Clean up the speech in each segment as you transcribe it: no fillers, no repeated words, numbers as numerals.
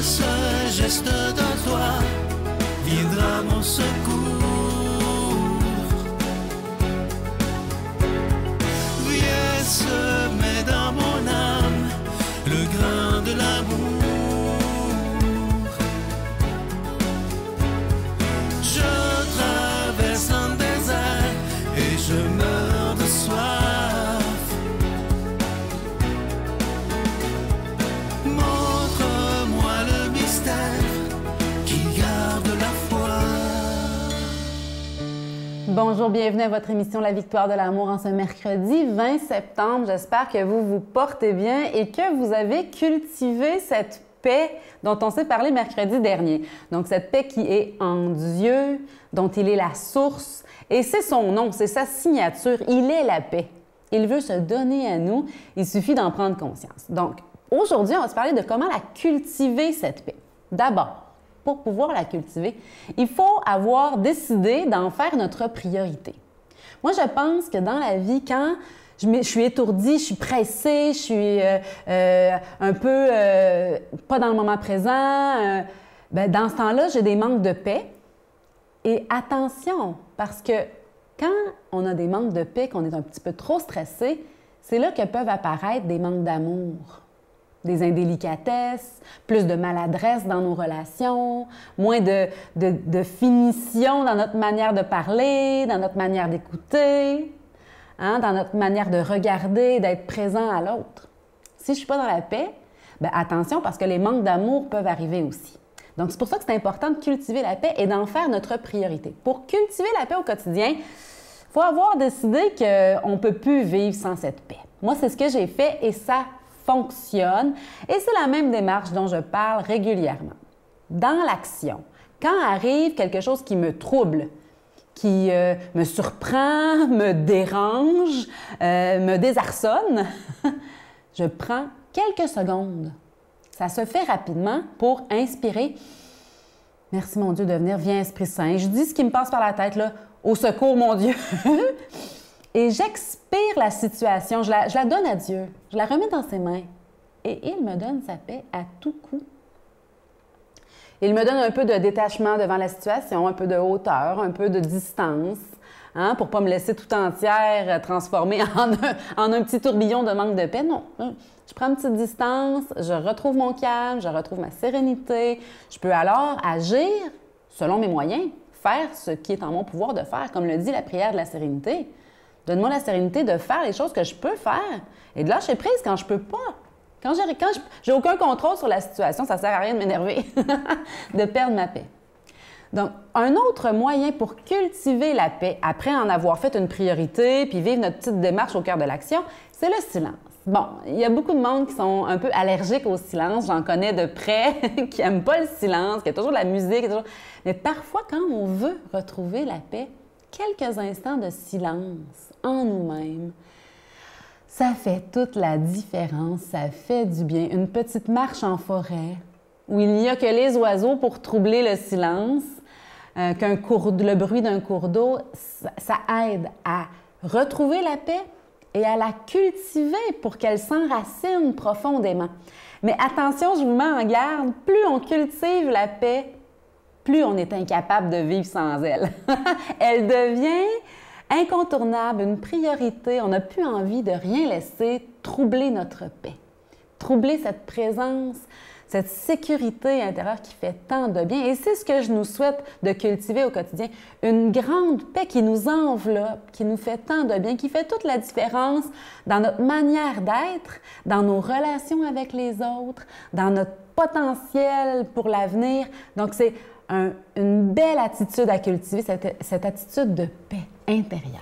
ce geste de toi viendra mon secours. Viens semer dans mon âme le grain de l'amour. Je traverse un désert et je meurs de soif. Montre-moi le mystère qui garde la foi. Bonjour, bienvenue à votre émission La Victoire de l'amour en ce mercredi 20 septembre. J'espère que vous vous portez bien et que vous avez cultivé cette paix dont on s'est parlé mercredi dernier. Donc, cette paix qui est en Dieu, dont il est la source. Et c'est son nom, c'est sa signature. Il est la paix. Il veut se donner à nous. Il suffit d'en prendre conscience. Donc, aujourd'hui, on va se parler de comment la cultiver, cette paix. D'abord, pour pouvoir la cultiver, il faut avoir décidé d'en faire notre priorité. Moi, je pense que dans la vie, quand je suis étourdie, je suis pressée, je suis un peu pas dans le moment présent, dans ce temps-là, j'ai des manques de paix. Et attention, parce que quand on a des manques de paix, qu'on est un petit peu trop stressé, c'est là que peuvent apparaître des manques d'amour, des indélicatesses, plus de maladresse dans nos relations, moins de finition dans notre manière de parler, dans notre manière d'écouter, hein, dans notre manière de regarder, d'être présent à l'autre. Si je ne suis pas dans la paix, attention parce que les manques d'amour peuvent arriver aussi. Donc, c'est pour ça que c'est important de cultiver la paix et d'en faire notre priorité. Pour cultiver la paix au quotidien, il faut avoir décidé qu'on ne peut plus vivre sans cette paix. Moi, c'est ce que j'ai fait et ça fonctionne. Et c'est la même démarche dont je parle régulièrement. Dans l'action, quand arrive quelque chose qui me trouble, qui me surprend, me dérange, me désarçonne, je prends quelques secondes. Ça se fait rapidement pour inspirer. Merci mon Dieu de venir, viens Esprit Saint. Je dis ce qui me passe par la tête, là, au secours mon Dieu. Et j'expire la situation, je la donne à Dieu, je la remets dans ses mains. Et il me donne sa paix à tout coup. Il me donne un peu de détachement devant la situation, un peu de hauteur, un peu de distance, hein, pour ne pas me laisser tout entière transformer en un petit tourbillon de manque de paix. Non, je prends une petite distance, je retrouve mon calme, je retrouve ma sérénité. Je peux alors agir selon mes moyens, faire ce qui est en mon pouvoir de faire, comme le dit la prière de la sérénité. Donne-moi la sérénité de faire les choses que je peux faire et de lâcher prise quand je peux pas. Quand j'ai aucun contrôle sur la situation, ça ne sert à rien de m'énerver, de perdre ma paix. Donc, un autre moyen pour cultiver la paix, après en avoir fait une priorité, puis vivre notre petite démarche au cœur de l'action, c'est le silence. Bon, il y a beaucoup de monde qui sont un peu allergiques au silence. J'en connais de près qui n'aiment pas le silence, qui a toujours de la musique. Mais parfois, quand on veut retrouver la paix, quelques instants de silence en nous-mêmes, ça fait toute la différence, ça fait du bien. Une petite marche en forêt où il n'y a que les oiseaux pour troubler le silence, le bruit d'un cours d'eau, ça aide à retrouver la paix et à la cultiver pour qu'elle s'enracine profondément. Mais attention, je vous mets en garde, plus on cultive la paix, plus on est incapable de vivre sans elle. Elle devient incontournable, une priorité. On n'a plus envie de rien laisser troubler notre paix, troubler cette présence, cette sécurité intérieure qui fait tant de bien. Et c'est ce que je nous souhaite de cultiver au quotidien. Une grande paix qui nous enveloppe, qui nous fait tant de bien, qui fait toute la différence dans notre manière d'être, dans nos relations avec les autres, dans notre potentiel pour l'avenir. Donc, c'est une belle attitude à cultiver, cette attitude de paix intérieure.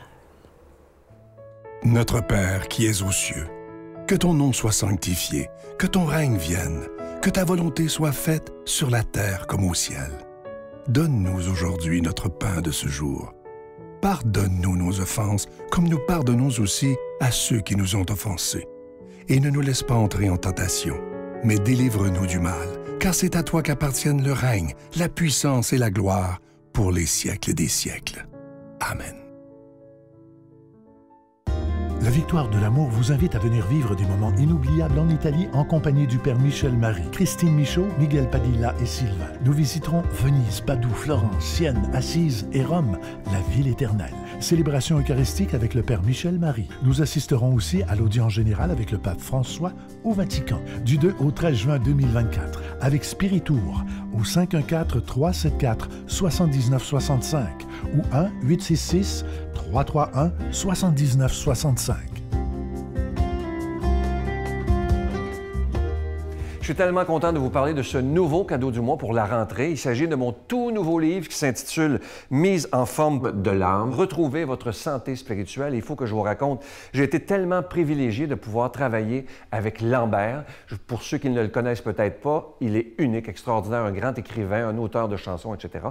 Notre Père qui es aux cieux, que ton nom soit sanctifié, que ton règne vienne, que ta volonté soit faite sur la terre comme au ciel. Donne-nous aujourd'hui notre pain de ce jour. Pardonne-nous nos offenses, comme nous pardonnons aussi à ceux qui nous ont offensés. Et ne nous laisse pas entrer en tentation, mais délivre-nous du mal, car c'est à toi qu'appartiennent le règne, la puissance et la gloire pour les siècles des siècles. Amen. La Victoire de l'amour vous invite à venir vivre des moments inoubliables en Italie en compagnie du Père Michel Marie, Christine Michaud, Miguel Padilla et Sylvain. Nous visiterons Venise, Padoue, Florence, Sienne, Assise et Rome, la ville éternelle. Célébration eucharistique avec le Père Michel Marie. Nous assisterons aussi à l'audience générale avec le Pape François au Vatican, du 2 au 13 juin 2024, avec Spiritour au 514-374-7965 ou 1-866-331-7965. Je suis tellement content de vous parler de ce nouveau cadeau du mois pour la rentrée. Il s'agit de mon tout nouveau livre qui s'intitule « Mise en forme de l'âme. Retrouvez votre santé spirituelle ». Il faut que je vous raconte, j'ai été tellement privilégié de pouvoir travailler avec Lambert. Pour ceux qui ne le connaissent peut-être pas, il est unique, extraordinaire, un grand écrivain, un auteur de chansons, etc.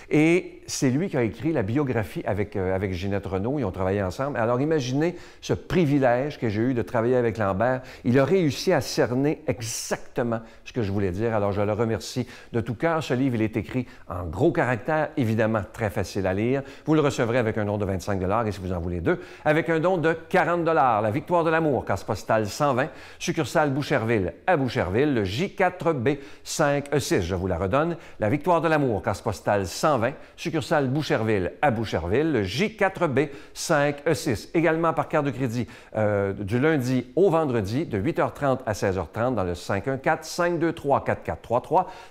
Et c'est lui qui a écrit la biographie avec Ginette Renault. Ils ont travaillé ensemble. Alors imaginez ce privilège que j'ai eu de travailler avec Lambert. Il a réussi à cerner exactement ce que je voulais dire. Alors, je le remercie de tout cœur. Ce livre, il est écrit en gros caractères, évidemment très facile à lire. Vous le recevrez avec un don de 25 $ et si vous en voulez deux, avec un don de 40 $. La Victoire de l'amour, case postale 120, succursale Boucherville à Boucherville, le J4B5E6. Je vous la redonne. La Victoire de l'amour, case postale 120, succursale Boucherville à Boucherville, le J4B5E6. Également par carte de crédit du lundi au vendredi de 8h30 à 16h30 dans le 514-523-4433,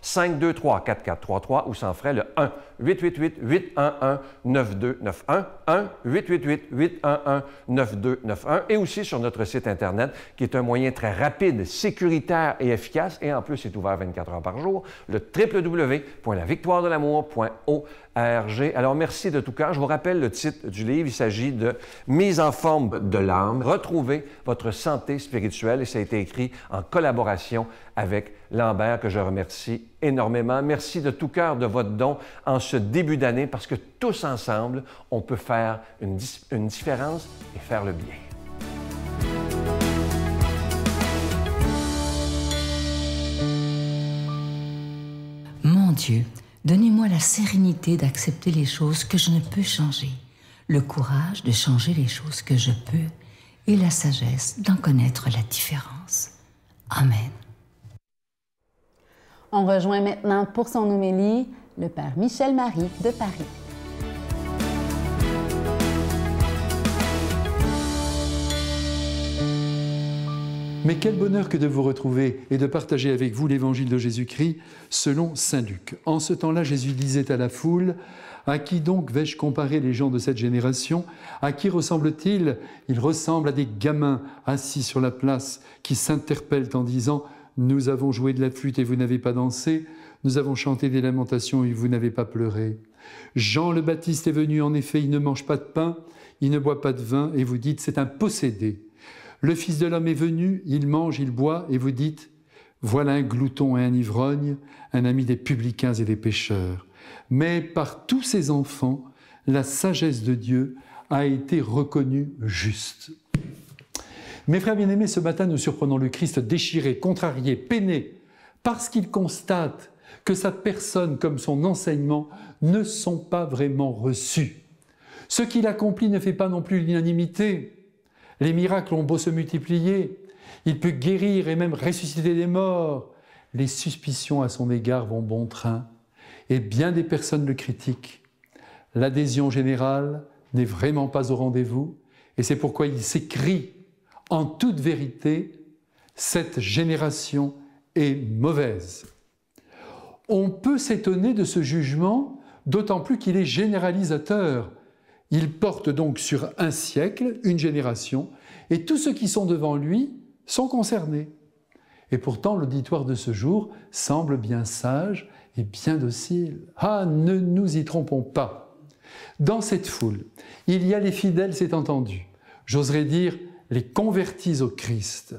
523-4433 ou sans frais le 1-888-811-9291, 1-888-811-9291 et aussi sur notre site Internet qui est un moyen très rapide, sécuritaire et efficace et en plus est ouvert 24 heures par jour, le www.lavictoiredelamour.org. Alors, merci de tout cœur. Je vous rappelle le titre du livre. Il s'agit de « Mise en forme de l'âme. Retrouvez votre santé spirituelle » et ça a été écrit en collaboration avec Lambert, que je remercie énormément. Merci de tout cœur de votre don en ce début d'année parce que tous ensemble, on peut faire une différence et faire le bien. Mon Dieu, donnez-moi la sérénité d'accepter les choses que je ne peux changer, le courage de changer les choses que je peux et la sagesse d'en connaître la différence. Amen. On rejoint maintenant pour son homélie le Père Michel Marie de Paris. Mais quel bonheur que de vous retrouver et de partager avec vous l'évangile de Jésus-Christ selon saint Luc. En ce temps-là, Jésus disait à la foule: « À qui donc vais-je comparer les gens de cette génération? À qui ressemblent-ils? Ils ressemblent à des gamins assis sur la place qui s'interpellent en disant « Nous avons joué de la flûte et vous n'avez pas dansé. Nous avons chanté des lamentations et vous n'avez pas pleuré. Jean le Baptiste est venu, en effet, il ne mange pas de pain, il ne boit pas de vin, et vous dites « C'est un possédé. » Le Fils de l'homme est venu, il mange, il boit, et vous dites « Voilà un glouton et un ivrogne, un ami des publicains et des pécheurs. » Mais par tous ces enfants, la sagesse de Dieu a été reconnue juste. Mes frères bien-aimés, ce matin, nous surprenons le Christ déchiré, contrarié, peiné, parce qu'il constate que sa personne comme son enseignement ne sont pas vraiment reçus. Ce qu'il accomplit ne fait pas non plus l'unanimité. Les miracles ont beau se multiplier, il peut guérir et même ressusciter des morts. Les suspicions à son égard vont bon train et bien des personnes le critiquent. L'adhésion générale n'est vraiment pas au rendez-vous et c'est pourquoi il s'écrie en toute vérité « Cette génération est mauvaise ». On peut s'étonner de ce jugement, d'autant plus qu'il est généralisateur. Il porte donc sur un siècle, une génération, et tous ceux qui sont devant lui sont concernés. Et pourtant, l'auditoire de ce jour semble bien sage et bien docile. Ah, ne nous y trompons pas. Dans cette foule, il y a les fidèles, c'est entendu. J'oserais dire les convertis au Christ,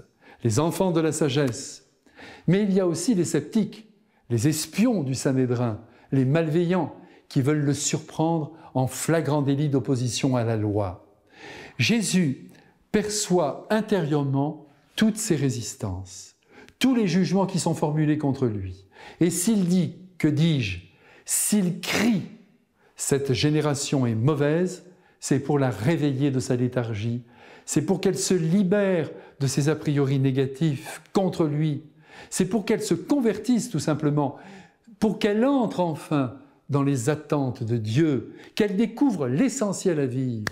les enfants de la sagesse. Mais il y a aussi les sceptiques, les espions du Sanhédrin, les malveillants qui veulent le surprendre en flagrant délit d'opposition à la loi. Jésus perçoit intérieurement toutes ces résistances, tous les jugements qui sont formulés contre lui. Et s'il dit, que dis-je, s'il crie « cette génération est mauvaise », c'est pour la réveiller de sa léthargie, C'est pour qu'elle se libère de ses a priori négatifs contre lui. C'est pour qu'elle se convertisse tout simplement, pour qu'elle entre enfin dans les attentes de Dieu, qu'elle découvre l'essentiel à vivre.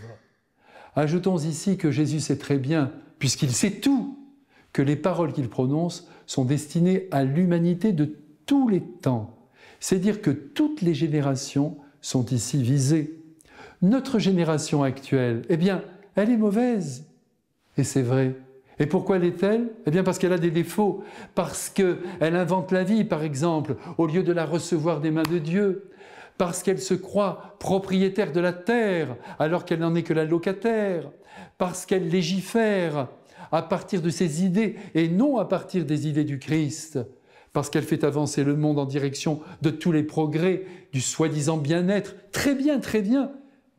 Ajoutons ici que Jésus sait très bien, puisqu'il sait tout, que les paroles qu'il prononce sont destinées à l'humanité de tous les temps. C'est dire que toutes les générations sont ici visées. Notre génération actuelle, eh bien, elle est mauvaise. Et c'est vrai. Et pourquoi l'est-elle? Eh bien parce qu'elle a des défauts, parce qu'elle invente la vie, par exemple, au lieu de la recevoir des mains de Dieu, parce qu'elle se croit propriétaire de la terre, alors qu'elle n'en est que la locataire, parce qu'elle légifère à partir de ses idées et non à partir des idées du Christ, parce qu'elle fait avancer le monde en direction de tous les progrès, du soi-disant bien-être, très bien,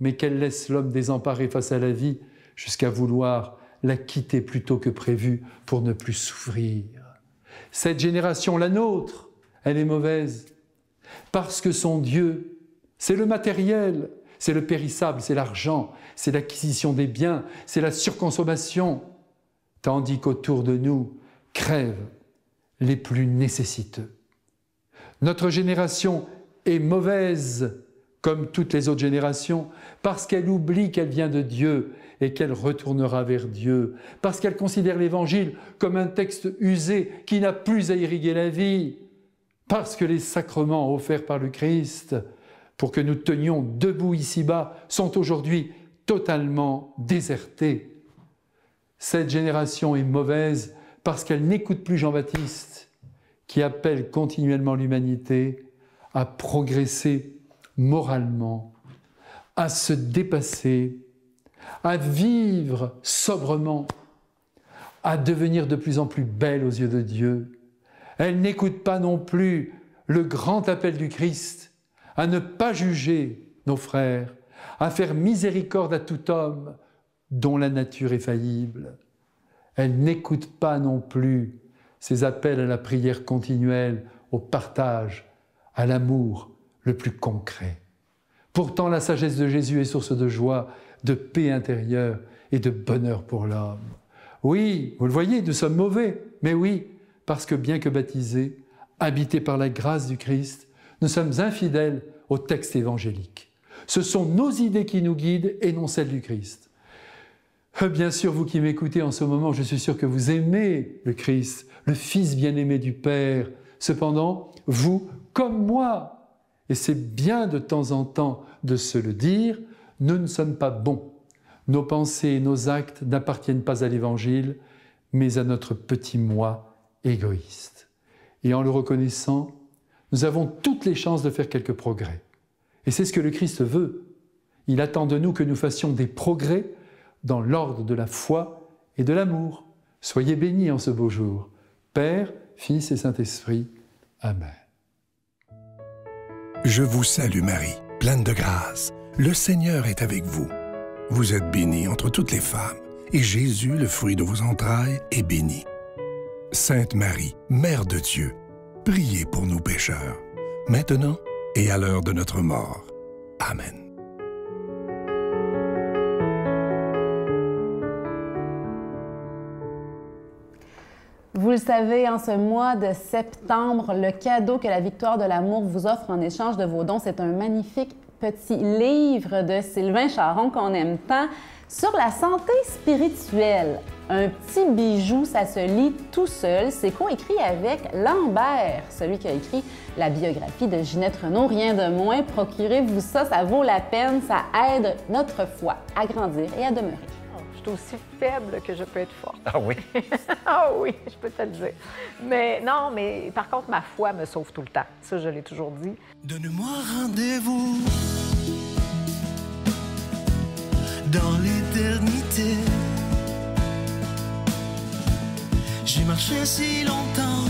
mais qu'elle laisse l'homme désemparé face à la vie jusqu'à vouloir la quitter plus tôt que prévu pour ne plus souffrir. Cette génération, la nôtre, elle est mauvaise parce que son Dieu, c'est le matériel, c'est le périssable, c'est l'argent, c'est l'acquisition des biens, c'est la surconsommation, tandis qu'autour de nous crèvent les plus nécessiteux. Notre génération est mauvaise comme toutes les autres générations parce qu'elle oublie qu'elle vient de Dieu et qu'elle retournera vers Dieu, parce qu'elle considère l'Évangile comme un texte usé qui n'a plus à irriguer la vie, parce que les sacrements offerts par le Christ pour que nous tenions debout ici-bas sont aujourd'hui totalement désertés. Cette génération est mauvaise parce qu'elle n'écoute plus Jean-Baptiste, qui appelle continuellement l'humanité à progresser moralement, à se dépasser, à vivre sobrement, à devenir de plus en plus belle aux yeux de Dieu. Elle n'écoute pas non plus le grand appel du Christ à ne pas juger nos frères, à faire miséricorde à tout homme dont la nature est faillible. Elle n'écoute pas non plus ces appels à la prière continuelle, au partage, à l'amour le plus concret. Pourtant, la sagesse de Jésus est source de joie, de paix intérieure et de bonheur pour l'homme. Oui, vous le voyez, nous sommes mauvais, mais oui, parce que bien que baptisés, habités par la grâce du Christ, nous sommes infidèles au texte évangélique. Ce sont nos idées qui nous guident et non celles du Christ. Bien sûr, vous qui m'écoutez en ce moment, je suis sûr que vous aimez le Christ, le Fils bien-aimé du Père. Cependant, vous, comme moi, et c'est bien de temps en temps de se le dire, nous ne sommes pas bons. Nos pensées et nos actes n'appartiennent pas à l'Évangile, mais à notre petit moi égoïste. Et en le reconnaissant, nous avons toutes les chances de faire quelques progrès. Et c'est ce que le Christ veut. Il attend de nous que nous fassions des progrès dans l'ordre de la foi et de l'amour. Soyez bénis en ce beau jour. Père, Fils et Saint-Esprit. Amen. Je vous salue Marie, pleine de grâce. Le Seigneur est avec vous. Vous êtes bénie entre toutes les femmes, et Jésus, le fruit de vos entrailles, est béni. Sainte Marie, Mère de Dieu, priez pour nous pécheurs, maintenant et à l'heure de notre mort. Amen. Vous le savez, en ce mois de septembre, le cadeau que la Victoire de l'amour vous offre en échange de vos dons, c'est un magnifique petit livre de Sylvain Charon qu'on aime tant sur la santé spirituelle. Un petit bijou, ça se lit tout seul. C'est coécrit avec Lambert, celui qui a écrit la biographie de Ginette Renault. Rien de moins, procurez-vous ça, ça vaut la peine, ça aide notre foi à grandir et à demeurer. Je suis aussi faible que je peux être forte. Ah oui? Ah oui, je peux te le dire. Mais non, mais par contre, ma foi me sauve tout le temps. Ça, je l'ai toujours dit. Donne-moi rendez-vous dans l'éternité. J'ai marché si longtemps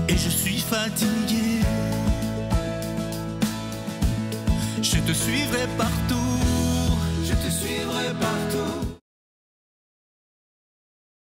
et je suis fatigué. Je te suivrai partout. Je te suivrai partout.